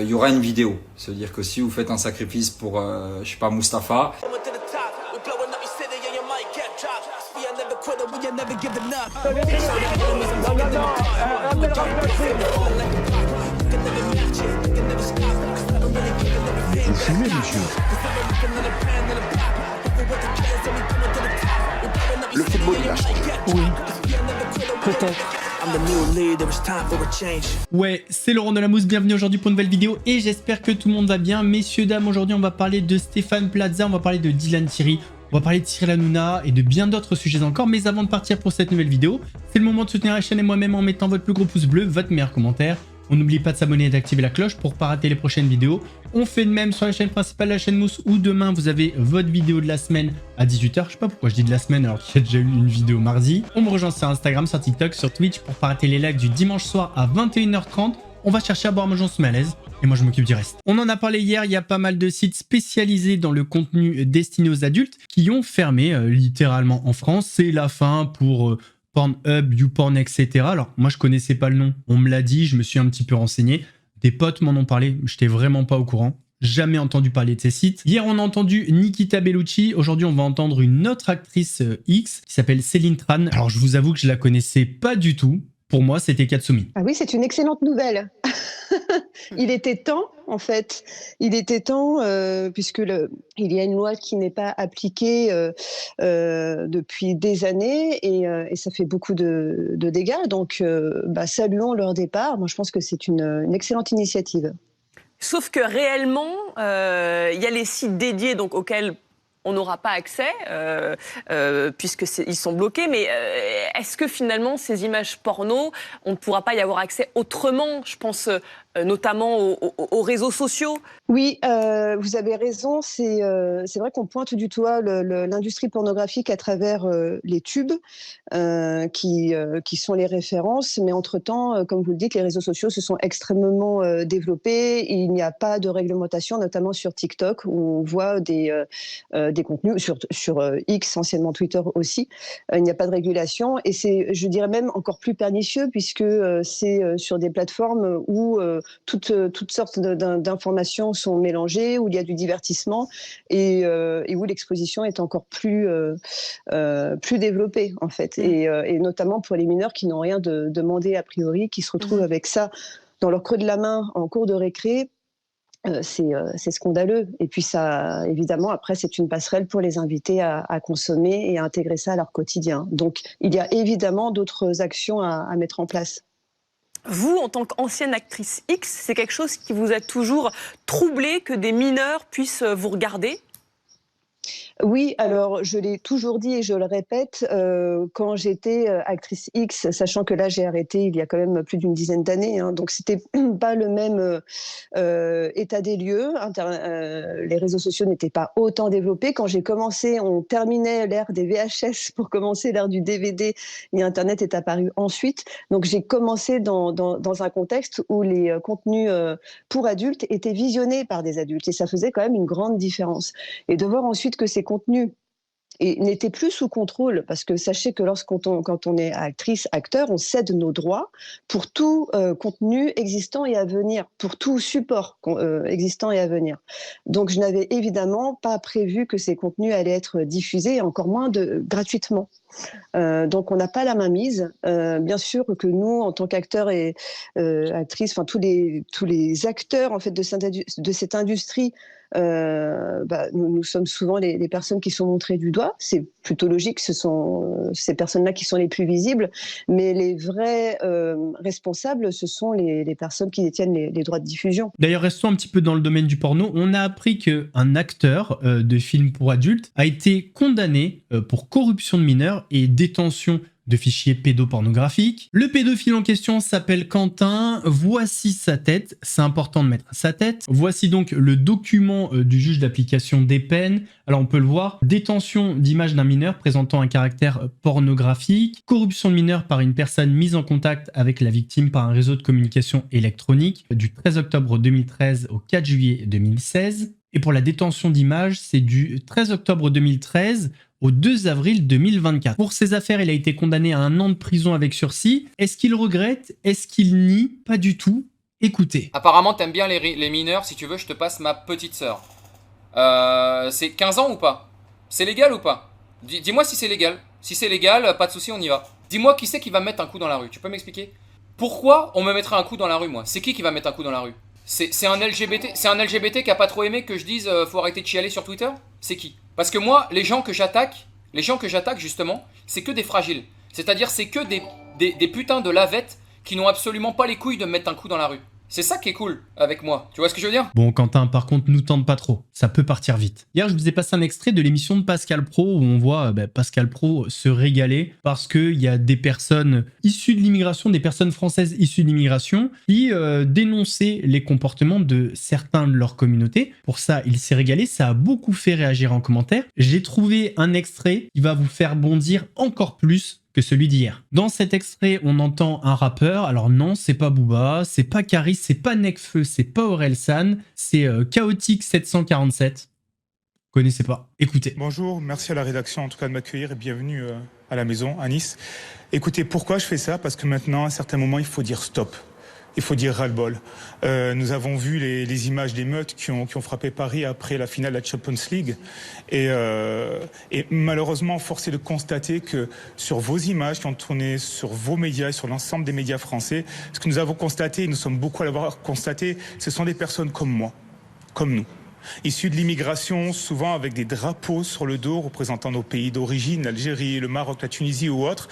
y aura une vidéo. C'est-à-dire que si vous faites un sacrifice pour, je sais pas, Mustapha, Vous fumez, monsieur. Le football, il a changé. Oui. Peut-être. Ouais, c'est Laurent de la Mousse, bienvenue aujourd'hui pour une nouvelle vidéo et j'espère que tout le monde va bien. Messieurs, dames, aujourd'hui on va parler de Stéphane Plaza, on va parler de Dylan Thierry, on va parler de Cyril Hanouna et de bien d'autres sujets encore. Mais avant de partir pour cette nouvelle vidéo, c'est le moment de soutenir la chaîne et moi-même en mettant votre plus gros pouce bleu, votre meilleur commentaire. On n'oublie pas de s'abonner et d'activer la cloche pour ne pas rater les prochaines vidéos. On fait de même sur la chaîne principale, la chaîne Mousse, où demain vous avez votre vidéo de la semaine à 18 h. Je sais pas pourquoi je dis de la semaine alors qu'il y a déjà eu une vidéo mardi. On me rejoint sur Instagram, sur TikTok, sur Twitch pour ne pas rater les lives du dimanche soir à 21 h 30. On va chercher à boire, manger, on se met à l'aise. Et moi je m'occupe du reste. On en a parlé hier, il y a pas mal de sites spécialisés dans le contenu destiné aux adultes qui ont fermé littéralement en France. C'est la fin pour... Pornhub, YouPorn, etc. Alors, moi, je connaissais pas le nom. On me l'a dit, je me suis un petit peu renseigné. Des potes m'en ont parlé, j'étais vraiment pas au courant. Jamais entendu parler de ces sites. Hier, on a entendu Nikita Bellucci. Aujourd'hui, on va entendre une autre actrice X qui s'appelle Céline Tran. Alors, je vous avoue que je la connaissais pas du tout. Pour moi, c'était Katsumi. Ah oui, c'est une excellente nouvelle. Il était temps, en fait. Il était temps, puisque il y a une loi qui n'est pas appliquée depuis des années et ça fait beaucoup de dégâts. Donc, saluons leur départ. Moi, je pense que c'est une excellente initiative. Sauf que réellement, il y a les sites dédiés donc, auxquels on n'aura pas accès, puisqu'ils sont bloqués. Mais est-ce que finalement, ces images porno, on ne pourra pas y avoir accès autrement? Je pense notamment aux réseaux sociaux. Oui, vous avez raison. C'est vrai qu'on pointe du doigt l'industrie pornographique à travers les tubes qui sont les références. Mais entre-temps, comme vous le dites, les réseaux sociaux se sont extrêmement développés. Il n'y a pas de réglementation, notamment sur TikTok, où on voit des contenus, sur X, anciennement Twitter aussi. Il n'y a pas de régulation. Et c'est, je dirais même, encore plus pernicieux, puisque c'est sur des plateformes où toutes sortes d'informations sont mélangées, où il y a du divertissement et où l'exposition est encore plus développée, en fait. Et notamment pour les mineurs qui n'ont rien demandé a priori, qui se retrouvent avec ça dans leur creux de la main en cours de récré. C'est scandaleux. Et puis ça, évidemment, après, c'est une passerelle pour les inviter à consommer et à intégrer ça à leur quotidien. Donc, il y a évidemment d'autres actions à mettre en place. Vous, en tant qu'ancienne actrice X, c'est quelque chose qui vous a toujours troublé que des mineurs puissent vous regarder ? Oui, alors je l'ai toujours dit et je le répète, quand j'étais actrice X, sachant que là j'ai arrêté il y a quand même plus d'une dizaine d'années, hein, donc c'était pas le même état des lieux, les réseaux sociaux n'étaient pas autant développés. Quand j'ai commencé, on terminait l'ère des VHS pour commencer l'ère du DVD et Internet est apparu ensuite. Donc j'ai commencé dans un contexte où les contenus pour adultes étaient visionnés par des adultes et ça faisait quand même une grande différence. Et de voir ensuite que ces contenus n'étaient plus sous contrôle, parce que sachez que quand on est actrice, acteur, on cède nos droits pour tout contenu existant et à venir, pour tout support existant et à venir. Donc je n'avais évidemment pas prévu que ces contenus allaient être diffusés, et encore moins gratuitement. Donc on n'a pas la main mise. Bien sûr que nous, en tant qu'acteurs et actrices, enfin tous les acteurs en fait de cette industrie, nous sommes souvent les personnes qui sont montrées du doigt. C'est plutôt logique, ce sont ces personnes-là qui sont les plus visibles, mais les vrais responsables, ce sont les personnes qui détiennent les droits de diffusion. D'ailleurs, restons un petit peu dans le domaine du porno. On a appris qu'un acteur de film pour adultes a été condamné pour corruption de mineurs et détention de fichiers pédopornographiques. Le pédophile en question s'appelle Quentin. Voici sa tête. C'est important de mettre sa tête. Voici donc le document du juge d'application des peines. Alors on peut le voir. Détention d'images d'un mineur présentant un caractère pornographique. Corruption de mineur par une personne mise en contact avec la victime par un réseau de communication électronique du 13 octobre 2013 au 4 juillet 2016. Et pour la détention d'images, c'est du 13 octobre 2013 au 2 avril 2024. Pour ces affaires, il a été condamné à 1 an de prison avec sursis. Est-ce qu'il regrette? Est-ce qu'il nie? Pas du tout. Écoutez. Apparemment, t'aimes bien les mineurs. Si tu veux, je te passe ma petite sœur. C'est 15 ans ou pas? C'est légal ou pas? Dis-moi si c'est légal. Si c'est légal, pas de souci, on y va. Dis-moi qui c'est qui va me mettre un coup dans la rue. Tu peux m'expliquer? Pourquoi on me mettrait un coup dans la rue, moi? C'est qui va mettre un coup dans la rue? C'est un LGBT qui a pas trop aimé que je dise faut arrêter de chialer sur Twitter? C'est qui? Parce que moi, les gens que j'attaque justement, c'est que des fragiles. C'est-à-dire c'est que des putains de lavettes qui n'ont absolument pas les couilles de me mettre un coup dans la rue. C'est ça qui est cool avec moi. Tu vois ce que je veux dire? Bon, Quentin, par contre, nous tente pas trop. Ça peut partir vite. Hier, je vous ai passé un extrait de l'émission de Pascal Praud où on voit Pascal Praud se régaler parce qu'il y a des personnes issues de l'immigration, des personnes françaises issues de l'immigration qui dénonçaient les comportements de certains de leur communauté. Pour ça, il s'est régalé. Ça a beaucoup fait réagir en commentaire. J'ai trouvé un extrait qui va vous faire bondir encore plus que celui d'hier. Dans cet extrait, on entend un rappeur. Alors non, c'est pas Booba, c'est pas Caris, c'est pas Nekfeu, c'est pas Orelsan, c'est Chaotique 747. Vous connaissez pas. Écoutez. Bonjour, merci à la rédaction en tout cas de m'accueillir et bienvenue à la maison, à Nice. Écoutez, pourquoi je fais ça? Parce que maintenant, à un certain moment, il faut dire stop. Il faut dire ras-le-bol. Nous avons vu les images d'émeutes qui ont frappé Paris après la finale de la Champions League. Et malheureusement, force est de constater que sur vos images qui ont tourné sur vos médias et sur l'ensemble des médias français, ce que nous avons constaté, et nous sommes beaucoup à l'avoir constaté, ce sont des personnes comme moi, comme nous. Issus de l'immigration, souvent avec des drapeaux sur le dos représentant nos pays d'origine, l'Algérie, le Maroc, la Tunisie ou autres,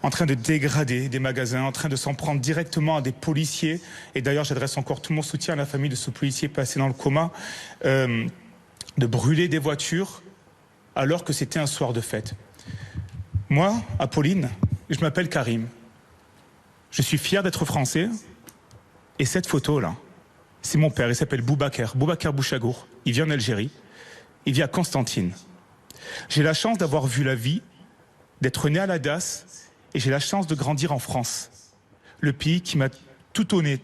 en train de dégrader des magasins, en train de s'en prendre directement à des policiers. Et d'ailleurs, j'adresse encore tout mon soutien à la famille de ce policier passé dans le coma, de brûler des voitures alors que c'était un soir de fête. Moi, Apolline, je m'appelle Karim. Je suis fier d'être français. Et cette photo-là, c'est mon père, il s'appelle Boubacar Bouchagour. Il vient d'Algérie. Il vit à Constantine. J'ai la chance d'avoir vu la vie, d'être né à la DAS, et j'ai la chance de grandir en France, le pays qui m'a tout donné,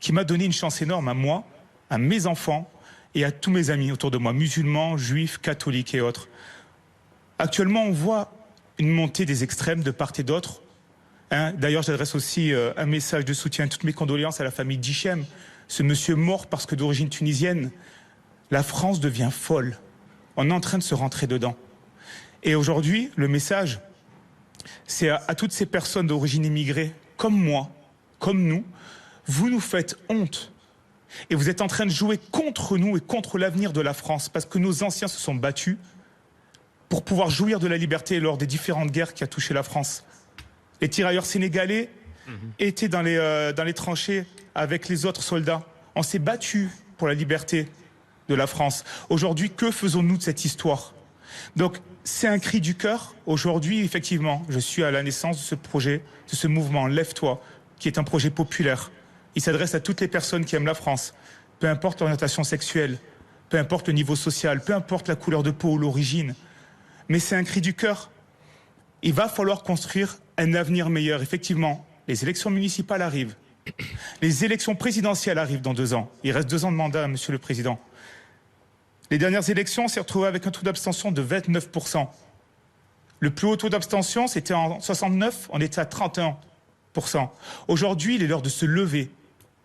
qui m'a donné une chance énorme à moi, à mes enfants et à tous mes amis autour de moi, musulmans, juifs, catholiques et autres. Actuellement, on voit une montée des extrêmes de part et d'autre. D'ailleurs, j'adresse aussi un message de soutien, toutes mes condoléances à la famille d'Hichem, ce monsieur mort parce que d'origine tunisienne. La France devient folle. On est en train de se rentrer dedans. Et aujourd'hui, le message, c'est à toutes ces personnes d'origine immigrée, comme moi, comme nous, vous nous faites honte. Et vous êtes en train de jouer contre nous et contre l'avenir de la France, parce que nos anciens se sont battus pour pouvoir jouir de la liberté lors des différentes guerres qui a touché la France. Les tirailleurs sénégalais étaient dans les tranchées avec les autres soldats. On s'est battus pour la liberté de la France. Aujourd'hui, que faisons-nous de cette histoire? Donc, c'est un cri du cœur. Aujourd'hui, effectivement, je suis à la naissance de ce projet, de ce mouvement Lève-toi, qui est un projet populaire. Il s'adresse à toutes les personnes qui aiment la France, peu importe l'orientation sexuelle, peu importe le niveau social, peu importe la couleur de peau ou l'origine. Mais c'est un cri du cœur. Il va falloir construire un avenir meilleur. Effectivement, les élections municipales arrivent. Les élections présidentielles arrivent dans 2 ans. Il reste 2 ans de mandat, Monsieur le Président. Les dernières élections, on s'est retrouvé avec un taux d'abstention de 29%. Le plus haut taux d'abstention, c'était en 69, on était à 31%. Aujourd'hui, il est l'heure de se lever.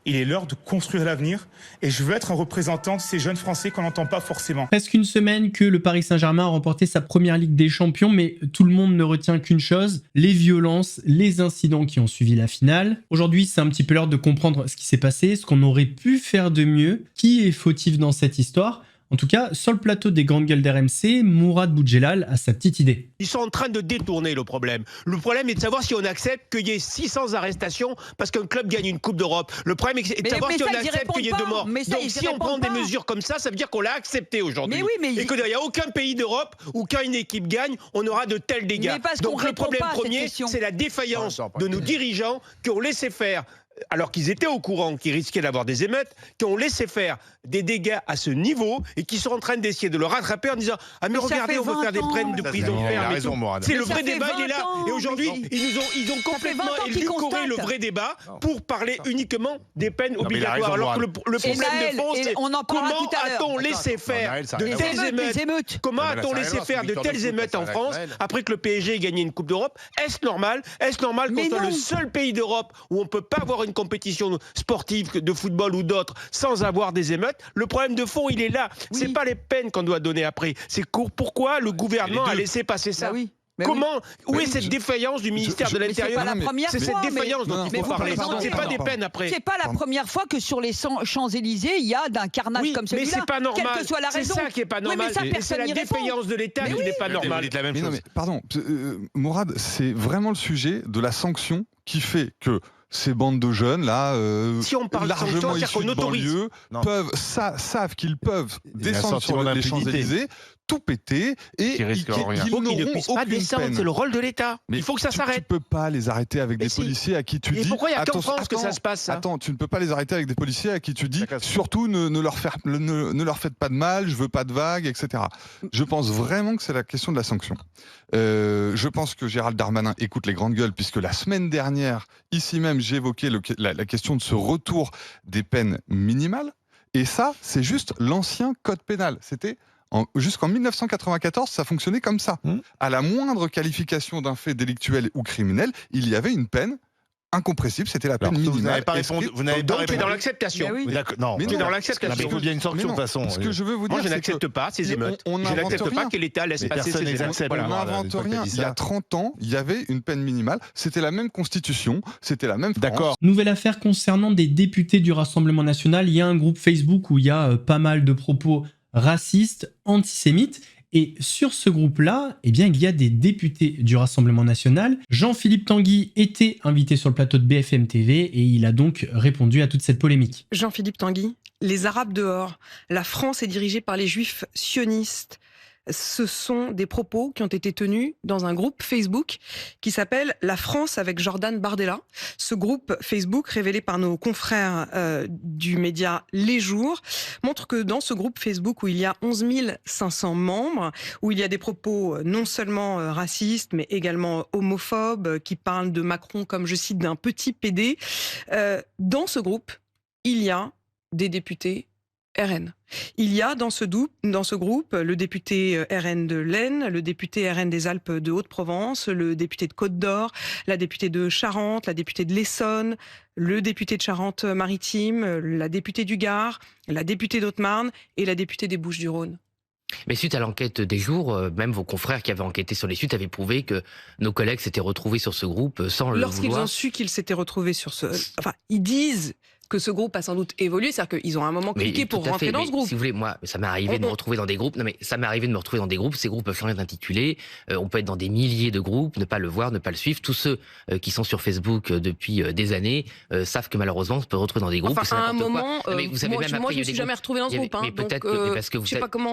Il est l'heure de construire l'avenir. Et je veux être un représentant de ces jeunes Français qu'on n'entend pas forcément. Presque une semaine que le Paris Saint-Germain a remporté sa première Ligue des Champions, mais tout le monde ne retient qu'une chose, les violences, les incidents qui ont suivi la finale. Aujourd'hui, c'est un petit peu l'heure de comprendre ce qui s'est passé, ce qu'on aurait pu faire de mieux, qui est fautif dans cette histoire. En tout cas, sur le plateau des grandes gueules d'RMC, Mourad Boudjelal a sa petite idée. Ils sont en train de détourner le problème. Le problème est de savoir si on accepte qu'il y ait 600 arrestations parce qu'un club gagne une Coupe d'Europe. Le problème est de savoir si on accepte qu'il y ait 2 morts. Donc si on prend des mesures comme ça veut dire qu'on l'a accepté aujourd'hui. Et qu'il n'y a aucun pays d'Europe où quand une équipe gagne, on aura de tels dégâts. Donc le problème premier, c'est la défaillance de nos dirigeants qui ont laissé faire, alors qu'ils étaient au courant qu'ils risquaient d'avoir des émeutes, qui ont laissé faire des dégâts à ce niveau et qui sont en train d'essayer de le rattraper en disant « Ah mais regardez, on veut faire des peines de prison ferme. » C'est le vrai débat, il est là. Et aujourd'hui, ils ont complètement élucoré le vrai débat pour parler uniquement des peines obligatoires. Alors que le problème de fond, c'est comment a-t-on laissé faire de telles émeutes? Comment a-t-on laissé faire de telles émeutes en France après que le PSG ait gagné une Coupe d'Europe? Est-ce normal qu'on soit le seul pays d'Europe où on ne peut pas avoir avoir une compétition sportive de football ou d'autres sans avoir des émeutes. Le problème de fond, il est là. C'est pas les peines qu'on doit donner après. C'est pourquoi le gouvernement a laissé passer ça. Comment Où est cette défaillance du ministère de l'Intérieur? C'est cette défaillance dont il faut parler. C'est pas des peines après. C'est pas la première fois que sur les Champs-Élysées, il y a d'un carnage comme celui-là. Mais c'est pas normal. Quelle que soit la raison. C'est ça qui est pas normal. C'est la défaillance de l'État qui n'est pas normale. Pardon, Mourad, c'est vraiment le sujet de la sanction qui fait que ces bandes de jeunes là, si on parle largement issus de banlieue, savent qu'ils peuvent descendre sur les Champs-Élysées, tout péter et ils ne puissent pas descendre. C'est le rôle de l'État. Il faut que ça s'arrête. Tu peux pas les arrêter avec des policiers à qui tu dis. Pourquoi il y a qu'en France que ça se passe ça? Attends, tu ne peux pas les arrêter avec des policiers à qui tu dis surtout ne leur faites pas de mal, je veux pas de vagues, etc. Je pense vraiment que c'est la question de la sanction. Je pense que Gérald Darmanin écoute les grandes gueules puisque la semaine dernière, ici même, j'ai évoqué la question de ce retour des peines minimales. Et ça, c'est juste l'ancien code pénal. C'était jusqu'en 1994, ça fonctionnait comme ça. À la moindre qualification d'un fait délictuel ou criminel, il y avait une peine incompressible, c'était la peine minimale. Vous n'avez pas répondu. Donc tu es dans l'acceptation. Non, tu es dans l'acceptation. Il faut bien une sanction de toute façon. Ce que je veux vous dire, moi, je n'accepte pas ces émeutes. Je n'accepte pas que l'État laisse passer ces émeutes. On n'invente rien. Il y a 30 ans, il y avait une peine minimale. C'était la même constitution, c'était la même France. D'accord. Nouvelle affaire concernant des députés du Rassemblement national. Il y a un groupe Facebook où il y a pas mal de propos racistes, antisémites. Et sur ce groupe-là, eh bien, il y a des députés du Rassemblement national. Jean-Philippe Tanguy était invité sur le plateau de BFM TV et il a donc répondu à toute cette polémique. Jean-Philippe Tanguy, les Arabes dehors, la France est dirigée par les Juifs sionistes. Ce sont des propos qui ont été tenus dans un groupe Facebook qui s'appelle La France avec Jordan Bardella. Ce groupe Facebook, révélé par nos confrères du média Les Jours, montre que dans ce groupe Facebook où il y a 11 500 membres, où il y a des propos non seulement racistes, mais également homophobes, qui parlent de Macron comme, je cite, d'un petit PD, dans ce groupe, il y a des députés RN. Il y a dans ce groupe le député RN de l'Aisne, le député RN des Alpes de Haute-Provence, le député de Côte-d'Or, la députée de Charente, la députée de l'Essonne, le député de Charente-Maritime, la députée du Gard, la députée d'Haute-Marne et la députée des Bouches-du-Rhône. Mais suite à l'enquête des jours, même vos confrères qui avaient enquêté sur les suites avaient prouvé que nos collègues s'étaient retrouvés sur ce groupe sans le vouloir. Lorsqu'ils ont su qu'ils s'étaient retrouvés sur ce... Enfin, ils disent que ce groupe a sans doute évolué, c'est-à-dire qu'ils ont à un moment cliqué pour rentrer dans ce groupe. Si vous voulez, moi, ça m'est arrivé de me retrouver dans des groupes. Non, mais ça m'est arrivé de me retrouver dans des groupes. Ces groupes peuvent changer d'intitulé. On peut être dans des milliers de groupes, ne pas le voir, ne pas le suivre. Tous ceux qui sont sur Facebook depuis des années savent que malheureusement, on se peut retrouver dans des groupes. Enfin, à un moment, mais vous savez, moi, même après, je ne me suis jamais retrouvé dans ce groupe. Mais peut-être que parce que vous,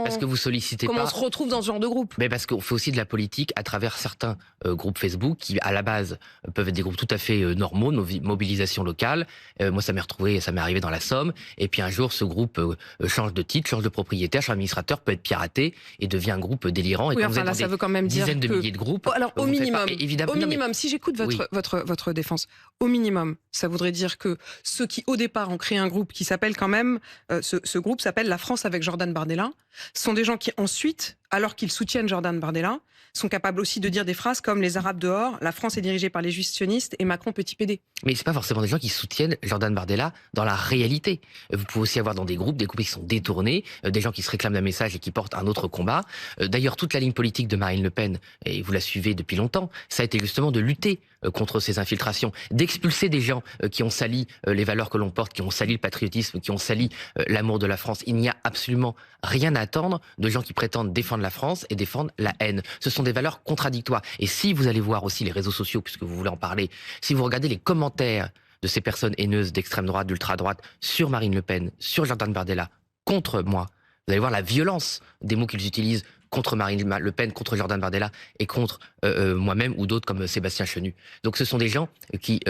parce que vous sollicitez comment on se retrouve dans ce genre de groupe. Mais parce qu'on fait aussi de la politique à travers certains groupes Facebook qui, à la base, peuvent être des groupes tout à fait normaux, de mobilisation locale. Moi, ça m'est retrouvé, ça m'est arrivé dans la Somme, et puis un jour ce groupe change de titre, change de propriétaire, change d'administrateur, peut être piraté et devient un groupe délirant. Et oui, quand vous êtes là, dans ça veut quand même dire dizaines de milliers de groupes, alors au minimum, évidemment, si j'écoute votre défense, au minimum, ça voudrait dire que ceux qui au départ ont créé un groupe qui s'appelle quand même, ce groupe s'appelle La France avec Jordan Bardella, sont des gens qui ensuite, alors qu'ils soutiennent Jordan Bardella, sont capables aussi de dire des phrases comme les Arabes dehors, la France est dirigée par les juifs sionistes et Macron petit PD. Mais c'est pas forcément des gens qui soutiennent Jordan Bardella dans la réalité. Vous pouvez aussi avoir dans des groupes qui sont détournés, des gens qui se réclament d'un message et qui portent un autre combat. D'ailleurs, toute la ligne politique de Marine Le Pen, et vous la suivez depuis longtemps, ça a été justement de lutter contre ces infiltrations, d'expulser des gens qui ont sali les valeurs que l'on porte, qui ont sali le patriotisme, qui ont sali l'amour de la France. Il n'y a absolument rien à attendre de gens qui prétendent défendre la France et défendre la haine. Ce sont des valeurs contradictoires. Et si vous allez voir aussi les réseaux sociaux, puisque vous voulez en parler, si vous regardez les commentaires de ces personnes haineuses d'extrême droite, d'ultra droite, sur Marine Le Pen, sur Jordan Bardella, contre moi, vous allez voir la violence des mots qu'ils utilisent contre Marine Le Pen, contre Jordan Bardella et contre moi-même ou d'autres comme Sébastien Chenu. Donc ce sont des gens qui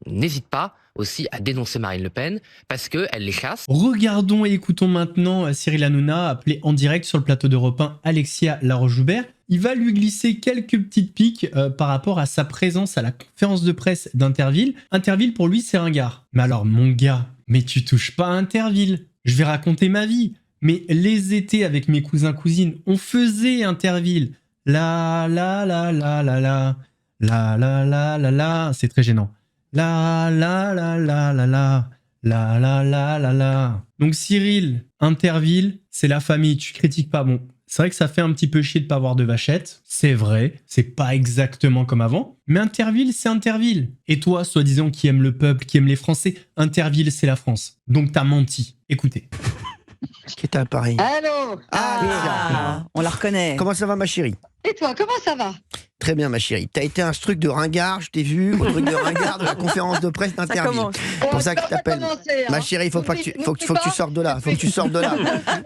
n'hésitent pas aussi à dénoncer Marine Le Pen parce qu'elle les chasse. Regardons et écoutons maintenant Cyril Hanouna appelé en direct sur le plateau d'Europe 1 Alexia Laroche-Joubert. Il va lui glisser quelques petites piques par rapport à sa présence à la conférence de presse d'Interville. Interville pour lui c'est ringard. Mais alors mon gars, mais tu touches pas à Interville. Je vais raconter ma vie. Mais les étés avec mes cousins-cousines, on faisait Interville. La la la la la la la la la la la. C'est très gênant. La la la la la la. La la la la la. Donc Cyril, Interville, c'est la famille, tu critiques pas. Bon, c'est vrai que ça fait un petit peu chier de pas avoir de vachette, c'est vrai, c'est pas exactement comme avant, mais Interville, c'est Interville. Et toi, soi-disant qui aime le peuple, qui aime les Français, Interville, c'est la France. Donc t'as menti. Écoutez. Qui est à Paris? Allô. On la reconnaît. Comment ça va, ma chérie? Et toi, comment ça va? Très bien, ma chérie. T'as été un truc de ringard, je t'ai vu, au truc de ringard de la conférence de presse d'Interville. C'est pour ça que je t'appelle. Ma chérie, faut que tu sortes de là. Faut que tu sortes de là.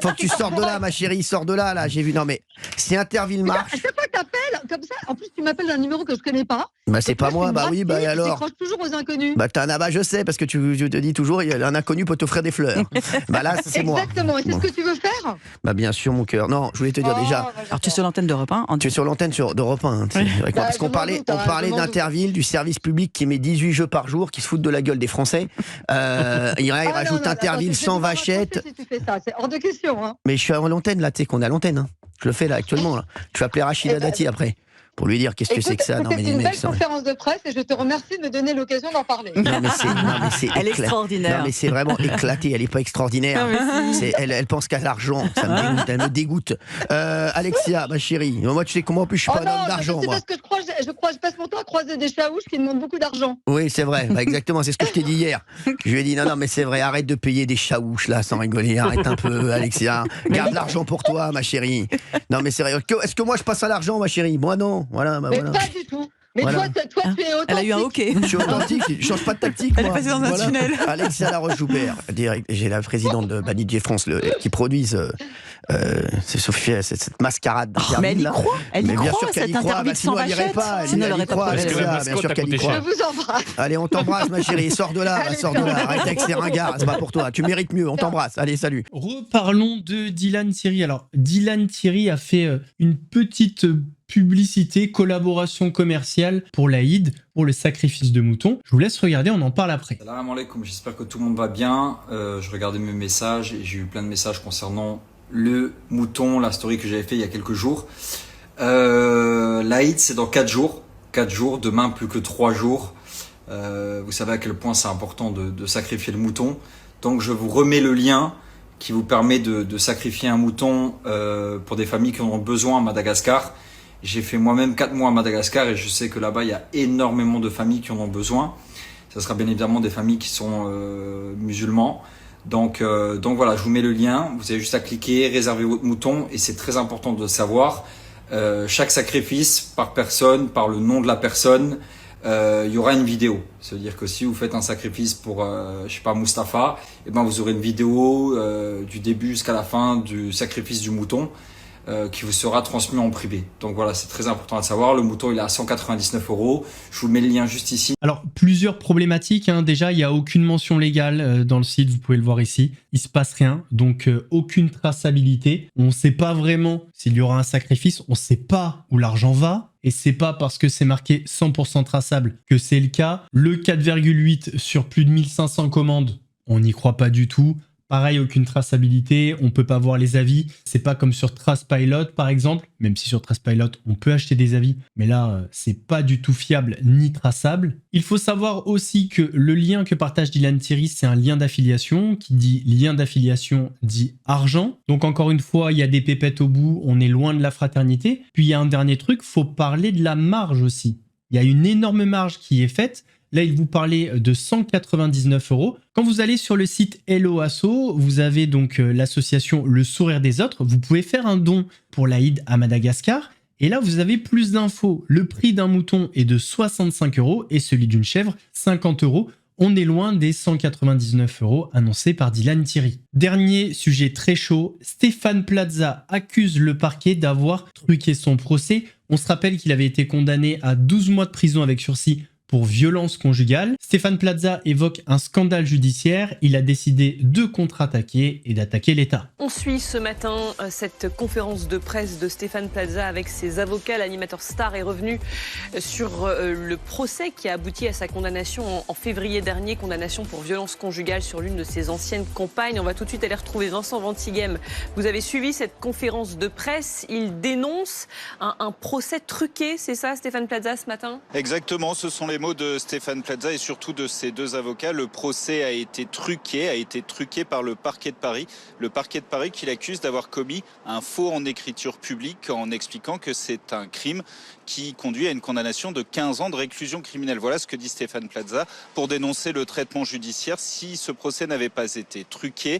Faut que tu sortes de là, ma chérie. Sors de là, là. J'ai vu. Non, mais si Interville marche. À chaque fois que t'appelles comme ça, en plus, tu m'appelles d'un numéro que je connais pas. Bah, c'est pas moi. Bah oui, bah et alors. Tu décroches toujours aux inconnus. Bah, je sais, parce que je te dis toujours, un inconnu peut t'offrir des fleurs. Bah là, c'est moi. Exactement. Et c'est ce que tu veux faire? Bah, bien sûr, mon cœur. Non, je voulais te dire déjà. Alors, tu es sur l'antenne d'Europe 1? Tu es sur l'antenne d'Europe 1. Parce qu'on parlait d'Interville, du service public qui met 18 jeux par jour, qui se foutent de la gueule des Français. Il rajoute Interville sans vachette. Si tu fais ça, c'est hors de question. Hein. Mais je suis à l'antenne, là, tu sais qu'on est à l'antenne. Hein. Je le fais là actuellement. Là. Je vais appeler Rachida Dati après. Pour lui dire qu'est-ce que c'est que ça. C'était une belle conférence de presse et je te remercie de me donner l'occasion d'en parler. Non, mais c'est elle est extraordinaire. Non, mais c'est vraiment éclaté. Elle n'est pas extraordinaire. Elle pense qu'à l'argent. Ça me dégoûte. Elle me dégoûte. Alexia, ma chérie. Moi, tu sais comment, en plus, je suis pas un homme d'argent. C'est parce que je passe mon temps à croiser des chaouches qui demandent beaucoup d'argent. Oui, c'est vrai. Bah, exactement. C'est ce que je t'ai dit hier. Je lui ai dit non, mais c'est vrai. Arrête de payer des chaouches là, sans rigoler. Arrête un peu, Alexia. Garde l'argent pour toi, ma chérie. Non, mais c'est vrai. Est-ce que moi, je passe à l'argent, ma chérie? Moi, non. Voilà. Mais pas du tout. Mais toi, tu es authentique. Elle a eu un hockey. Je suis authentique, je change pas de tactique. Elle est passée dans un tunnel. Alexia Laroche-Joubert, j'ai la présidente de DJ France qui produisent cette mascarade d'Interville. Mais elle y croit. Elle y croit, cette Interville sans vachette. Sinon, elle y croit. Bien sûr qu'elle y croit. Je vous embrasse. Allez, on t'embrasse, ma chérie. Sors de là, sors de là. Arrête avec ces ringards, c'est pas pour toi. Tu mérites mieux. On t'embrasse. Allez, salut. Reparlons de Dylan Thierry. Alors, Dylan Thierry a fait une petite publicité, collaboration commerciale pour l'Aïd, pour le sacrifice de mouton. Je vous laisse regarder, on en parle après. Salam alaikum, j'espère que tout le monde va bien. Je regardais mes messages et j'ai eu plein de messages concernant le mouton, la story que j'avais fait il y a quelques jours. L'Aïd, c'est dans 4 jours. 4 jours, demain plus que 3 jours. Vous savez à quel point c'est important de sacrifier le mouton. Donc je vous remets le lien qui vous permet de sacrifier un mouton pour des familles qui en ont besoin à Madagascar. J'ai fait moi-même 4 mois à Madagascar et je sais que là-bas, il y a énormément de familles qui en ont besoin. Ça sera bien évidemment des familles qui sont musulmans. Donc voilà, je vous mets le lien. Vous avez juste à cliquer, réserver votre mouton. Et c'est très important de savoir, chaque sacrifice par personne, par le nom de la personne, il y aura une vidéo. C'est-à-dire que si vous faites un sacrifice pour, je sais pas, Mustapha, et ben vous aurez une vidéo du début jusqu'à la fin du sacrifice du mouton. Qui vous sera transmis en privé. Donc voilà, c'est très important à savoir. Le mouton, il est à 199 €. Je vous mets le lien juste ici. Alors, plusieurs problématiques. Déjà, il n'y a aucune mention légale dans le site. Vous pouvez le voir ici. Il ne se passe rien. Donc, aucune traçabilité. On ne sait pas vraiment s'il y aura un sacrifice. On ne sait pas où l'argent va. Et c'est pas parce que c'est marqué 100% traçable que c'est le cas. Le 4,8 sur plus de 1500 commandes, on n'y croit pas du tout. Pareil, aucune traçabilité, on peut pas voir les avis. C'est pas comme sur Trustpilot par exemple, même si sur Trustpilot on peut acheter des avis, mais là c'est pas du tout fiable ni traçable. Il faut savoir aussi que le lien que partage Dylan Thierry, c'est un lien d'affiliation. Qui dit lien d'affiliation dit argent. Donc encore une fois, il y a des pépettes au bout, on est loin de la fraternité. Puis il y a un dernier truc, faut parler de la marge aussi. Il y a une énorme marge qui est faite. Là, il vous parlait de 199 €. Quand vous allez sur le site Hello Asso, vous avez donc l'association Le Sourire des Autres. Vous pouvez faire un don pour l'Aïd à Madagascar. Et là, vous avez plus d'infos. Le prix d'un mouton est de 65 € et celui d'une chèvre, 50 €. On est loin des 199 € annoncés par Dylan Thierry. Dernier sujet très chaud, Stéphane Plaza accuse le parquet d'avoir truqué son procès. On se rappelle qu'il avait été condamné à 12 mois de prison avec sursis pour violence conjugale. Stéphane Plaza évoque un scandale judiciaire. Il a décidé de contre-attaquer et d'attaquer l'État. On suit ce matin cette conférence de presse de Stéphane Plaza avec ses avocats. L'animateur star est revenu sur le procès qui a abouti à sa condamnation en février dernier. Condamnation pour violence conjugale sur l'une de ses anciennes compagnes. On va tout de suite aller retrouver Vincent Ventighem. Vous avez suivi cette conférence de presse. Il dénonce un procès truqué, c'est ça Stéphane Plaza ce matin ? Exactement, ce sont les mots de Stéphane Plaza et surtout de ses deux avocats. Le procès a été truqué par le parquet de Paris. Le parquet de Paris qui l'accuse d'avoir commis un faux en écriture publique en expliquant que c'est un crime qui conduit à une condamnation de 15 ans de réclusion criminelle. Voilà ce que dit Stéphane Plaza pour dénoncer le traitement judiciaire. Si ce procès n'avait pas été truqué,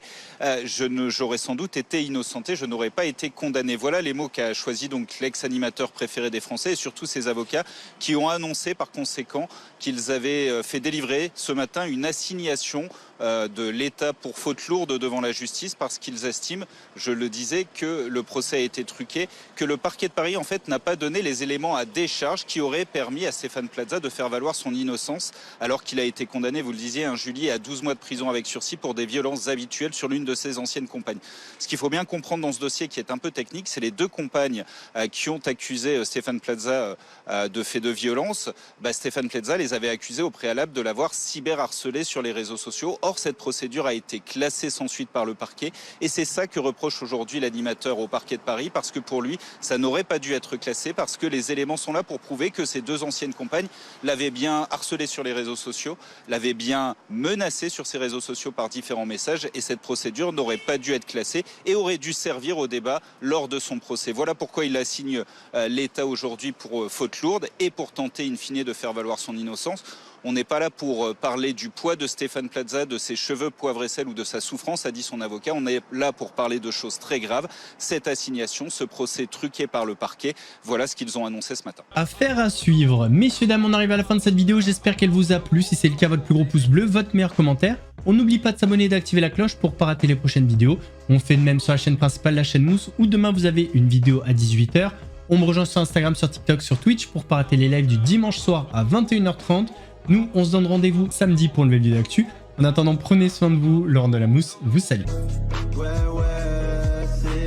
j'aurais sans doute été innocenté, je n'aurais pas été condamné. Voilà les mots qu'a choisi donc l'ex-animateur préféré des Français et surtout ses avocats qui ont annoncé par conséquent qu'ils avaient fait délivrer ce matin une assignation de l'État pour faute lourde devant la justice parce qu'ils estiment, je le disais, que le procès a été truqué, que le parquet de Paris en fait n'a pas donné les éléments à décharge qui auraient permis à Stéphane Plaza de faire valoir son innocence alors qu'il a été condamné, vous le disiez, un juillet à 12 mois de prison avec sursis pour des violences habituelles sur l'une de ses anciennes compagnes. Ce qu'il faut bien comprendre dans ce dossier qui est un peu technique, c'est les deux compagnes qui ont accusé Stéphane Plaza de faits de violence. Stéphane Plaza les avait accusés au préalable de l'avoir cyberharcelé sur les réseaux sociaux. Or, cette procédure a été classée sans suite par le parquet et c'est ça que reproche aujourd'hui l'animateur au parquet de Paris parce que pour lui, ça n'aurait pas dû être classé parce que les éléments sont là pour prouver que ces deux anciennes compagnes l'avaient bien harcelé sur les réseaux sociaux, l'avaient bien menacé sur ses réseaux sociaux par différents messages et cette procédure n'aurait pas dû être classée et aurait dû servir au débat lors de son procès. Voilà pourquoi il assigne l'État aujourd'hui pour faute lourde et pour tenter in fine de faire valoir son innocence. On n'est pas là pour parler du poids de Stéphane Plaza, de ses cheveux poivre et sel ou de sa souffrance, a dit son avocat. On est là pour parler de choses très graves. Cette assignation, ce procès truqué par le parquet, voilà ce qu'ils ont annoncé ce matin. Affaire à suivre. Messieurs, dames, on arrive à la fin de cette vidéo. J'espère qu'elle vous a plu. Si c'est le cas, votre plus gros pouce bleu, votre meilleur commentaire. On n'oublie pas de s'abonner et d'activer la cloche pour ne pas rater les prochaines vidéos. On fait de même sur la chaîne principale, la chaîne Mousse, où demain vous avez une vidéo à 18 h. On me rejoint sur Instagram, sur TikTok, sur Twitch pour ne pas rater les lives du dimanche soir à 21 h 30. Nous, on se donne rendez-vous samedi pour une nouvelle vidéo d'actu. En attendant, prenez soin de vous. Laurent de la Mousse vous salue. C'est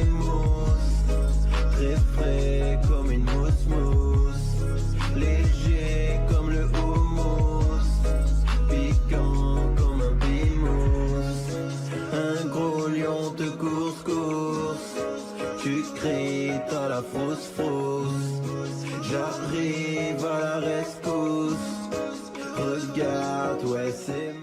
mousse, très frais comme une mousse, léger comme le houmous, piquant comme un pimousse, un gros lion de course, tu cries, t'as la frousse, j'arrive à la rescousse. Regarde, ouais, c'est